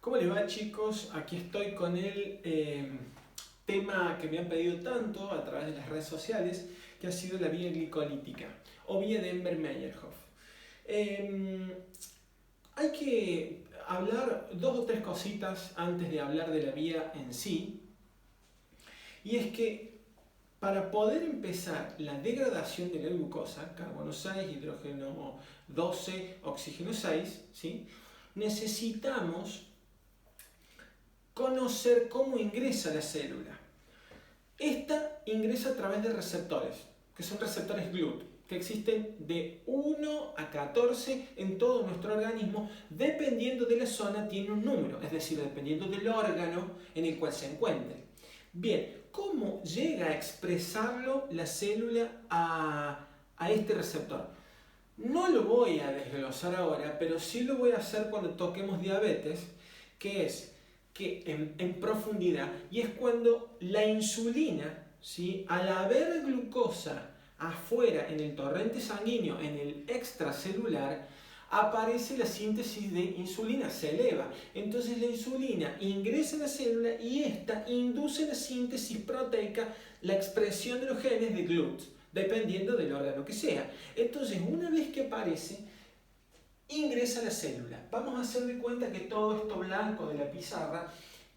¿Cómo les va, chicos? Aquí estoy con el tema que me han pedido tanto a través de las redes sociales, que ha sido la vía glicolítica o vía de Embers-Meyerhof. Hay que hablar dos o tres cositas antes de hablar de la vía en sí, y es que para poder empezar la degradación de la glucosa, carbono 6, hidrógeno 12, oxígeno 6, ¿sí? Necesitamos conocer cómo ingresa la célula. Esta ingresa a través de receptores, que son receptores GLUT, que existen de 1 a 14 en todo nuestro organismo, dependiendo de la zona tiene un número, es decir, dependiendo del órgano en el cual se encuentre. Bien, ¿cómo llega a expresarlo la célula a este receptor? No lo voy a desglosar ahora, pero sí lo voy a hacer cuando toquemos diabetes, que es que en profundidad, y es cuando la insulina, ¿sí? Al haber glucosa afuera en el torrente sanguíneo, en el extracelular, aparece la síntesis de insulina, se eleva. Entonces la insulina ingresa a la célula y esta induce la síntesis proteica, la expresión de los genes de GLUT, dependiendo del órgano que sea. Entonces, una vez que aparece, ingresa a la célula. Vamos a hacer de cuenta que todo esto blanco de la pizarra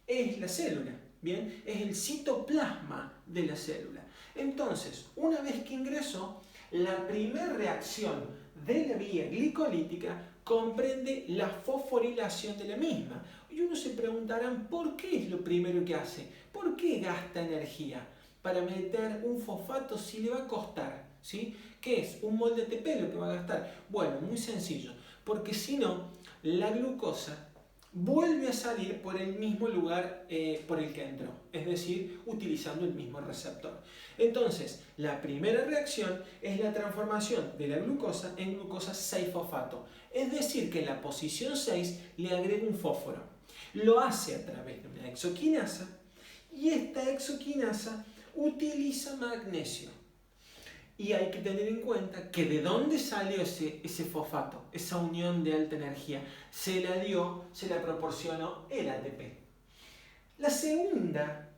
es la célula, ¿bien? Es el citoplasma de la célula. Entonces, una vez que ingresó, la primera reacción de la vía glicolítica comprende la fosforilación de la misma. Y uno se preguntarán, ¿por qué es lo primero que hace? ¿Por qué gasta energía para meter un fosfato si le va a costar? ¿Sí? ¿Qué es? ¿Un molde ATP lo que va a gastar? Bueno, muy sencillo, porque si no, la glucosa vuelve a salir por el mismo lugar por el que entró, es decir, utilizando el mismo receptor. Entonces, la primera reacción es la transformación de la glucosa en glucosa 6-fosfato, es decir, que en la posición 6 le agrega un fósforo. Lo hace a través de una exoquinasa y esta exoquinasa utiliza magnesio. Y hay que tener en cuenta que de dónde salió ese fosfato, esa unión de alta energía. Se la proporcionó el ATP. La segunda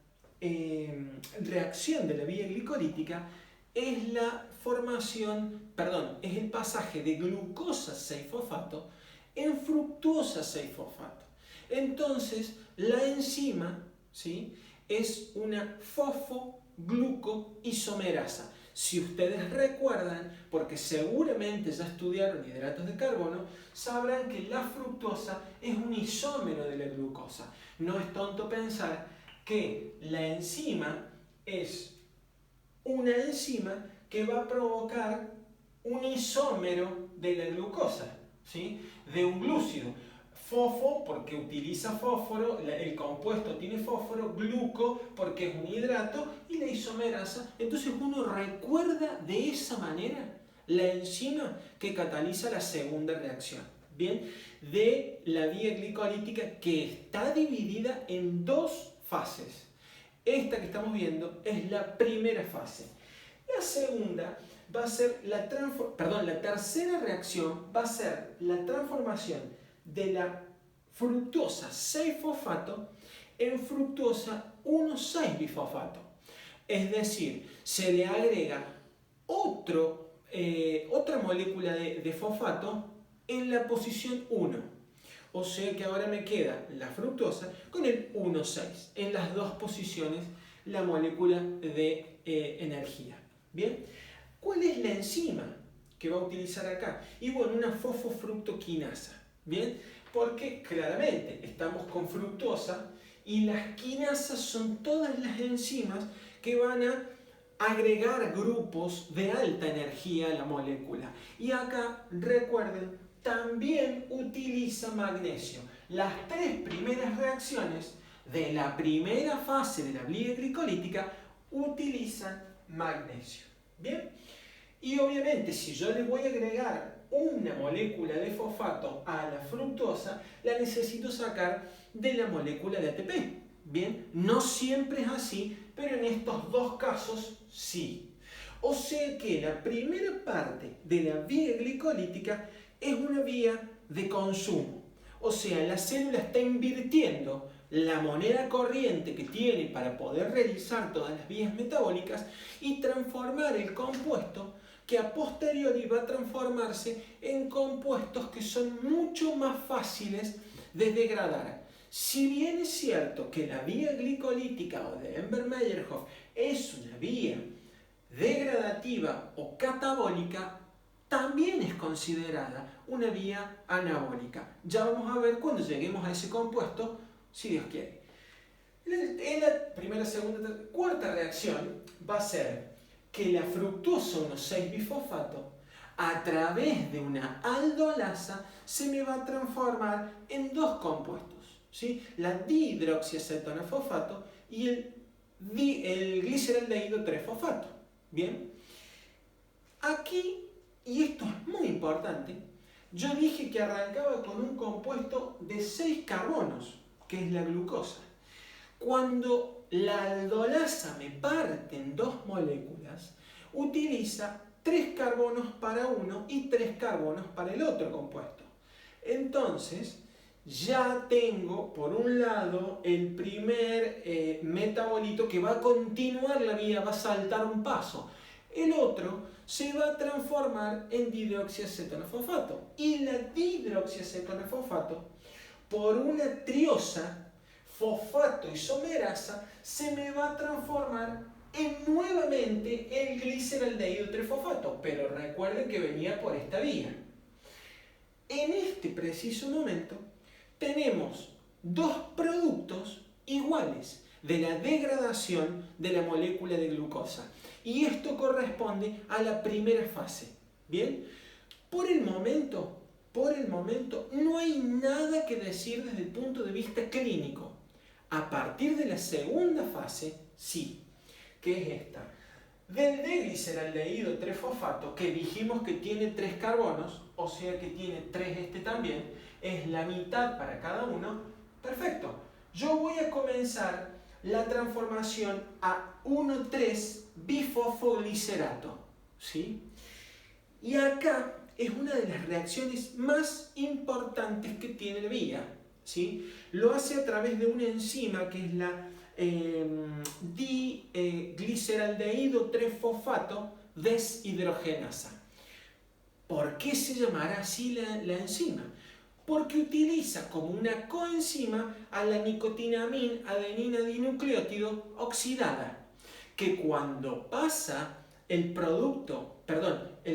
reacción de la vía glicolítica es es el pasaje de glucosa 6-fosfato en fructuosa 6-fosfato. Entonces, la enzima, ¿sí?, es una fosfoglucoisomerasa. Si ustedes recuerdan, porque seguramente ya estudiaron hidratos de carbono, sabrán que la fructosa es un isómero de la glucosa. No es tonto pensar que la enzima es una enzima que va a provocar un isómero de la glucosa, ¿sí?, de un glúcido. Fosfo porque utiliza fósforo, el compuesto tiene fósforo, gluco porque es un hidrato y la isomerasa. Entonces uno recuerda de esa manera la enzima que cataliza la segunda reacción, ¿bien?, de la vía glicolítica, que está dividida en dos fases. Esta que estamos viendo es la primera fase. La segunda va a ser la tercera reacción va a ser la transformación de la fructosa 6-fosfato en fructosa 1,6-bifosfato. Es decir, se le agrega otra molécula de fosfato en la posición 1. O sea que ahora me queda la fructosa con el 1,6. En las dos posiciones la molécula de energía. ¿Bien? ¿Cuál es la enzima que va a utilizar acá? Y bueno, una fosfofructoquinasa. ¿Bien? Porque claramente estamos con fructosa y las quinasas son todas las enzimas que van a agregar grupos de alta energía a la molécula. Y acá, recuerden, también utiliza magnesio. Las tres primeras reacciones de la primera fase de la vía glicolítica utilizan magnesio. ¿Bien? Y obviamente, si yo le voy a agregar una molécula de fosfato a la fructosa, la necesito sacar de la molécula de ATP. Bien, no siempre es así, pero en estos dos casos sí. O sea que la primera parte de la vía glicolítica es una vía de consumo, O sea, la célula está invirtiendo la moneda corriente que tiene para poder realizar todas las vías metabólicas y transformar el compuesto que a posteriori va a transformarse en compuestos que son mucho más fáciles de degradar. Si bien es cierto que la vía glicolítica o de Embers-Meyerhof es una vía degradativa o catabólica, también es considerada una vía anabólica. Ya vamos a ver cuando lleguemos a ese compuesto, si Dios quiere. En la primera, segunda, cuarta reacción va a ser que la fructosa 1,6-bifosfato a través de una aldolasa se me va a transformar en dos compuestos, ¿sí? La dihidroxiacetona-fosfato y el gliceraldehído 3-fosfato. Bien, aquí, y esto es muy importante, yo dije que arrancaba con un compuesto de 6 carbonos, que es la glucosa. Cuando la aldolasa me parte en dos moléculas, utiliza 3 carbonos para uno y 3 carbonos para el otro compuesto. Entonces, ya tengo, por un lado, el primer metabolito que va a continuar la vía, va a saltar un paso. El otro se va a transformar en dihidroxiacetona-fosfato. Y la dihidroxiacetona-fosfato, por una triosa, fosfato isomerasa, se me va a transformar en nuevamente el gliceraldehído 3-fosfato. Pero recuerden que venía por esta vía. En este preciso momento, tenemos dos productos iguales de la degradación de la molécula de glucosa. Y esto corresponde a la primera fase. ¿Bien? Por el momento, no hay nada que decir desde el punto de vista clínico. A partir de la segunda fase, sí. ¿Qué es esta? Del gliceraldehído 3-fosfato, que dijimos que tiene 3 carbonos, o sea que tiene 3 este también, es la mitad para cada uno. Perfecto. Yo voy a comenzar la transformación a 1,3-bifosfoglicerato, ¿sí? Y acá es una de las reacciones más importantes que tiene la vía, ¿sí? Lo hace a través de una enzima que es la gliceraldehído 3-fosfato deshidrogenasa. ¿Por qué se llamará así la enzima? Porque utiliza como una coenzima a la nicotinamina adenina dinucleótido oxidada, que cuando pasa el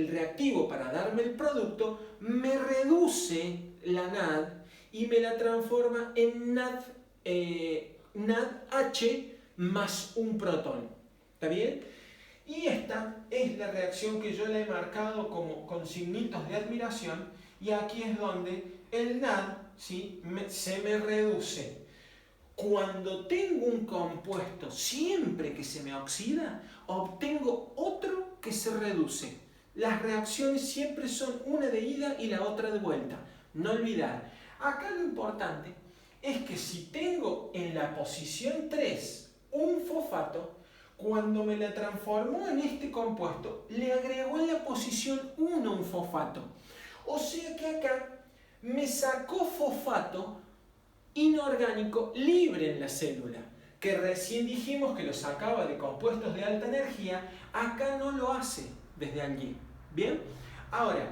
reactivo para darme el producto, me reduce la NAD y me la transforma en NADH más un protón. ¿Está bien? Y esta es la reacción que yo le he marcado como con signitos de admiración, y aquí es donde el NAD, ¿sí?, se me reduce. Cuando tengo un compuesto, siempre que se me oxida, obtengo otro que se reduce. Las reacciones siempre son una de ida y la otra de vuelta. No olvidar. Acá lo importante es que si tengo en la posición 3 un fosfato, cuando me la transformó en este compuesto, le agregó en la posición 1 un fosfato. O sea que acá me sacó fosfato inorgánico libre en la célula, que recién dijimos que lo sacaba de compuestos de alta energía, acá no lo hace desde allí. ¿Bien? Ahora,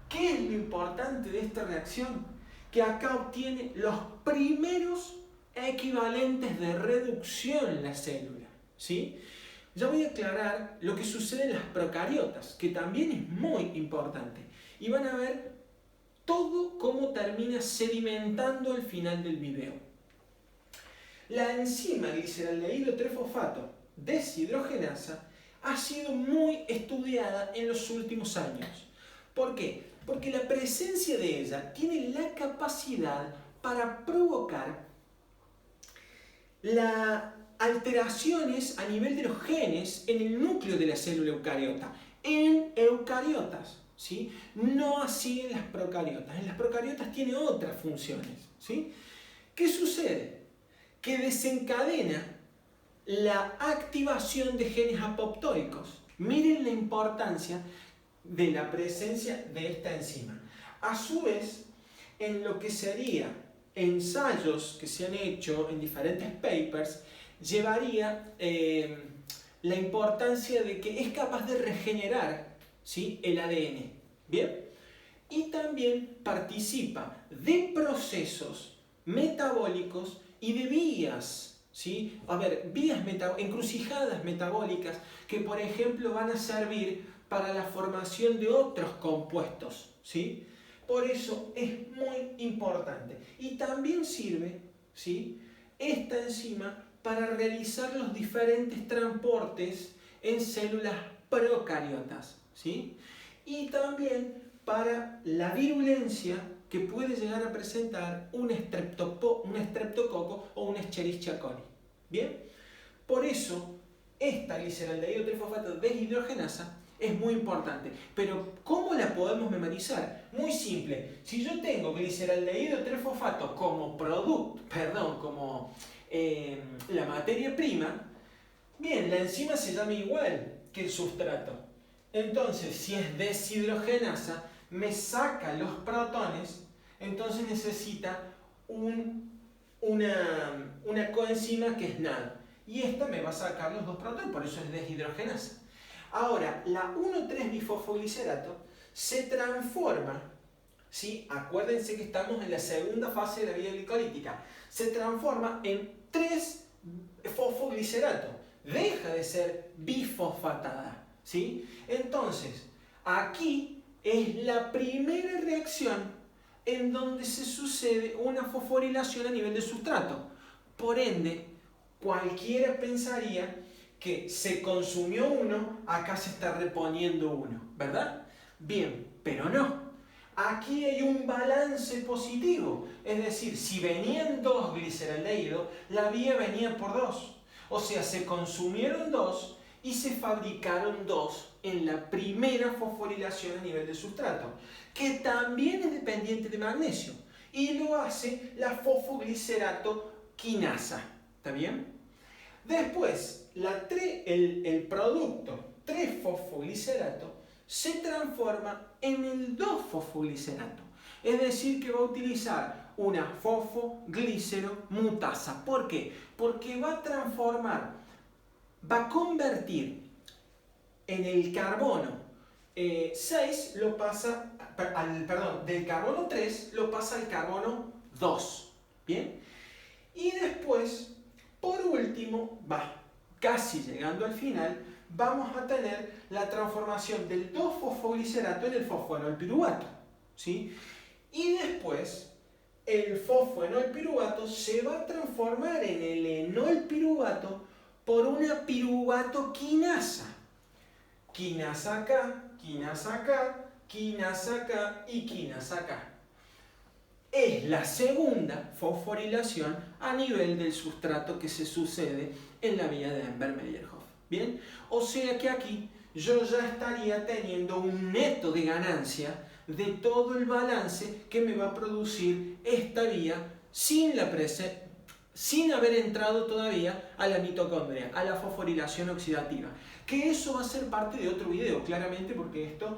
¿qué es lo importante de esta reacción? Que acá obtiene los primeros equivalentes de reducción en la célula, ¿sí? Ya voy a aclarar lo que sucede en las procariotas, que también es muy importante. Y van a ver todo cómo termina sedimentando al final del video. La enzima gliceraldehído 3-fosfato deshidrogenasa ha sido muy estudiada en los últimos años. ¿Por qué? Porque la presencia de ella tiene la capacidad para provocar alteraciones a nivel de los genes en el núcleo de la célula eucariota, en eucariotas, ¿sí? No así en las procariotas. En las procariotas tiene otras funciones, ¿sí? ¿Qué sucede? Que desencadena la activación de genes apoptóicos. Miren la importancia de la presencia de esta enzima. A su vez, en lo que sería ensayos que se han hecho en diferentes papers, llevaría la importancia de que es capaz de regenerar, ¿sí?, el ADN. ¿Bien? Y también participa de procesos metabólicos y de vías, ¿sí? A ver, encrucijadas metabólicas que, por ejemplo, van a servir para la formación de otros compuestos, ¿sí? Por eso es muy importante. Y también sirve, ¿sí?, esta enzima para realizar los diferentes transportes en células procariotas, ¿sí? Y también para la virulencia que puede llegar a presentar un estreptococo o un Escherichia coli. ¿Bien? Por eso, esta gliceraldehído trifosfato deshidrogenasa es muy importante. Pero, ¿cómo la podemos memorizar? Muy simple. Si yo tengo gliceraldehído trifosfato como la materia prima, bien, la enzima se llama igual que el sustrato. Entonces, si es deshidrogenasa, me saca los protones, entonces necesita una coenzima que es NAD. Y esta me va a sacar los dos protones, por eso es deshidrogenasa. Ahora, la 1,3-bifosfoglicerato se transforma, ¿sí? Acuérdense que estamos en la segunda fase de la vía glicolítica. Se transforma en 3-fosfoglicerato. Deja de ser bifosfatada, ¿sí? Entonces, aquí es la primera reacción en donde se sucede una fosforilación a nivel del sustrato. Por ende, cualquiera pensaría que se consumió uno, acá se está reponiendo uno, ¿verdad? Bien, pero no. Aquí hay un balance positivo, es decir, si venían 2 gliceraldehídos, la vía venía por 2. O sea, se consumieron 2 y se fabricaron 2 en la primera fosforilación a nivel del sustrato, que también es dependiente de magnesio, y lo hace la fosfoglicerato quinasa. ¿Está bien? Después, el producto 3-fosfoglicerato se transforma en el 2-fosfoglicerato. Es decir, que va a utilizar una fosfogliceromutasa. ¿Por qué? Porque va a convertir en el carbono 6, lo pasa, del carbono 3 lo pasa al carbono 2. ¿Bien? Y después, por último, casi llegando al final, vamos a tener la transformación del 2-fosfoglicerato en el fosfoenolpiruvato, ¿sí? Y después, el fosfoenolpiruvato se va a transformar en el enolpiruvato por una piruvato quinasa. Quinasa acá, quinasa acá, quinasa acá y quinasa acá. Es la segunda fosforilación a nivel del sustrato que se sucede en la vía de Embers-Meyerhof. ¿Bien? O sea que aquí yo ya estaría teniendo un neto de ganancia de todo el balance que me va a producir esta vía sin haber entrado todavía a la mitocondria, a la fosforilación oxidativa. Que eso va a ser parte de otro video, claramente, porque esto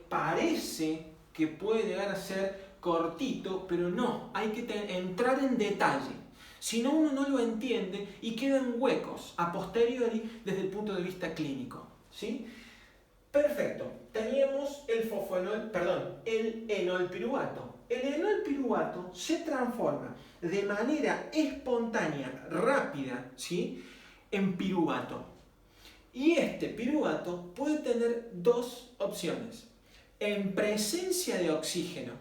parece que puede llegar a ser cortito, pero no, hay que entrar en detalle. Si no, uno no lo entiende y quedan huecos a posteriori desde el punto de vista clínico, ¿sí? Perfecto, teníamos el enolpiruvato. El enolpiruvato se transforma de manera espontánea, rápida, ¿sí?, en piruvato. Y este piruvato puede tener dos opciones. En presencia de oxígeno,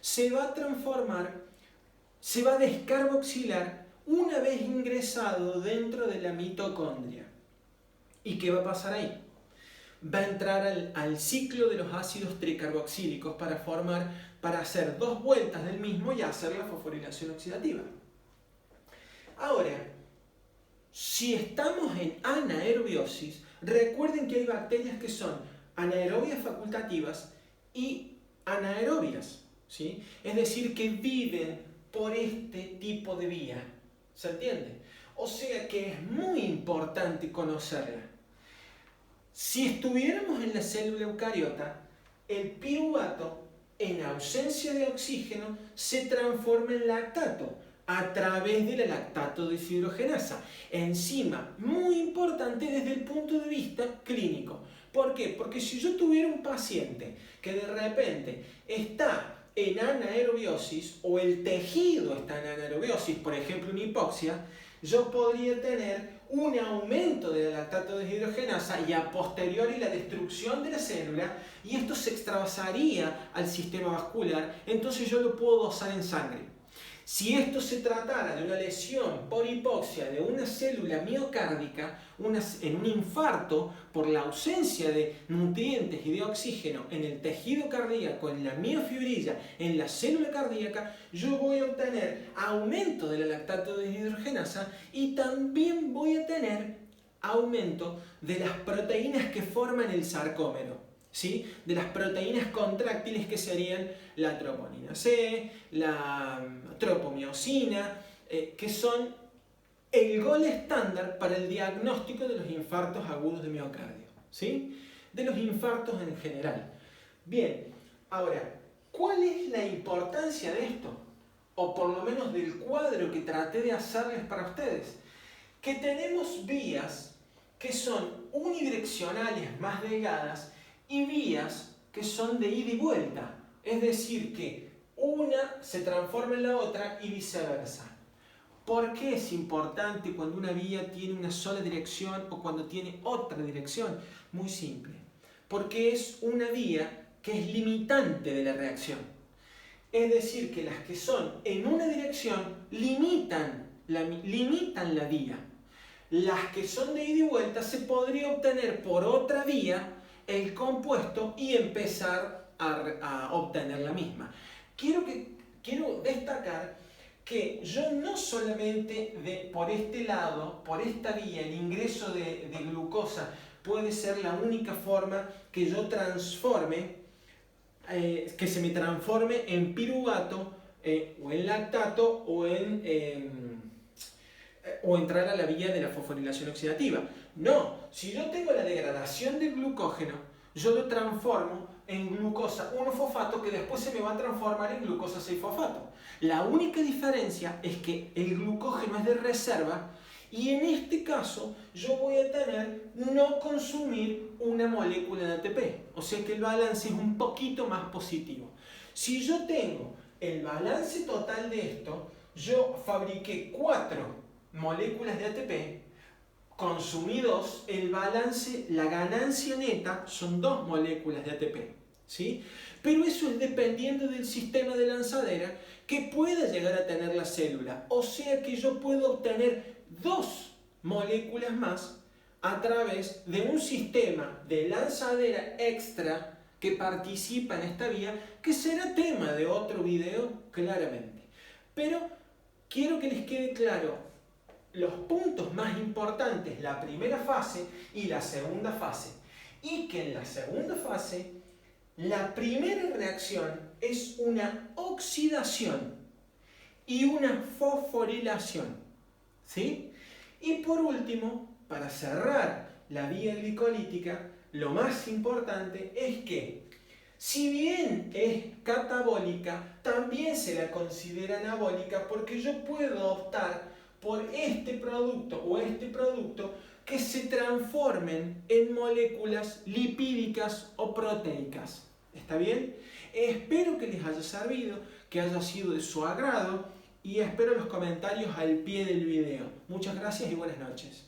se va a descarboxilar una vez ingresado dentro de la mitocondria. ¿Y qué va a pasar ahí? Va a entrar al ciclo de los ácidos tricarboxílicos para hacer 2 vueltas del mismo y hacer la fosforilación oxidativa. Ahora, si estamos en anaerobiosis, recuerden que hay bacterias que son anaerobias facultativas y anaerobias, ¿sí? Es decir, que viven por este tipo de vía. ¿Se entiende? O sea que es muy importante conocerla. Si estuviéramos en la célula eucariota, el piruvato en ausencia de oxígeno, se transforma en lactato a través de la lactato deshidrogenasa. Enzima muy importante desde el punto de vista clínico. ¿Por qué? Porque si yo tuviera un paciente que de repente está en anaerobiosis o el tejido está en anaerobiosis, por ejemplo una hipoxia, yo podría tener un aumento de la lactato deshidrogenasa y a posteriori la destrucción de la célula, y esto se extravasaría al sistema vascular, entonces yo lo puedo dosar en sangre. Si esto se tratara de una lesión por hipoxia de una célula miocárdica, en un infarto por la ausencia de nutrientes y de oxígeno en el tejido cardíaco, en la miofibrilla, en la célula cardíaca, yo voy a obtener aumento de la lactato deshidrogenasa y también voy a tener aumento de las proteínas que forman el sarcómero. ¿Sí? De las proteínas contráctiles que serían la troponina C, la tropomiosina, que son el gol estándar para el diagnóstico de los infartos agudos de miocardio, ¿sí? De los infartos en general. Bien, ahora, ¿cuál es la importancia de esto? O por lo menos del cuadro que traté de hacerles para ustedes. Que tenemos vías que son unidireccionales más delgadas y vías que son de ida y vuelta, es decir, que una se transforma en la otra y viceversa. ¿Por qué es importante cuando una vía tiene una sola dirección o cuando tiene otra dirección? Muy simple, porque es una vía que es limitante de la reacción. Es decir, que las que son en una dirección limitan la vía. Las que son de ida y vuelta se podría obtener por otra vía el compuesto y empezar a obtener la misma. Quiero destacar que yo no solamente por este lado, por esta vía, el ingreso de glucosa puede ser la única forma que yo transforme, que se me transforme en piruvato o en lactato o entrar a la vía de la fosforilación oxidativa. No, si yo tengo la degradación del glucógeno, yo lo transformo en glucosa 1-fosfato que después se me va a transformar en glucosa 6-fosfato. La única diferencia es que el glucógeno es de reserva y en este caso yo voy a tener no consumir una molécula de ATP. O sea que el balance es un poquito más positivo. Si yo tengo el balance total de esto, yo fabriqué 4 moléculas de ATP, consumí 2, el balance, la ganancia neta son 2 moléculas de ATP, ¿sí? Pero eso es dependiendo del sistema de lanzadera que pueda llegar a tener la célula. O sea que yo puedo obtener 2 moléculas más a través de un sistema de lanzadera extra que participa en esta vía, que será tema de otro video claramente. Pero quiero que les quede claro los puntos más importantes, la primera fase y la segunda fase. Y que en la segunda fase, la primera reacción es una oxidación y una fosforilación, ¿sí? Y por último, para cerrar la vía glicolítica, lo más importante es que, si bien es catabólica, también se la considera anabólica porque yo puedo optar por este producto o este producto que se transformen en moléculas lipídicas o proteicas. ¿Está bien? Espero que les haya servido, que haya sido de su agrado y espero los comentarios al pie del video. Muchas gracias y buenas noches.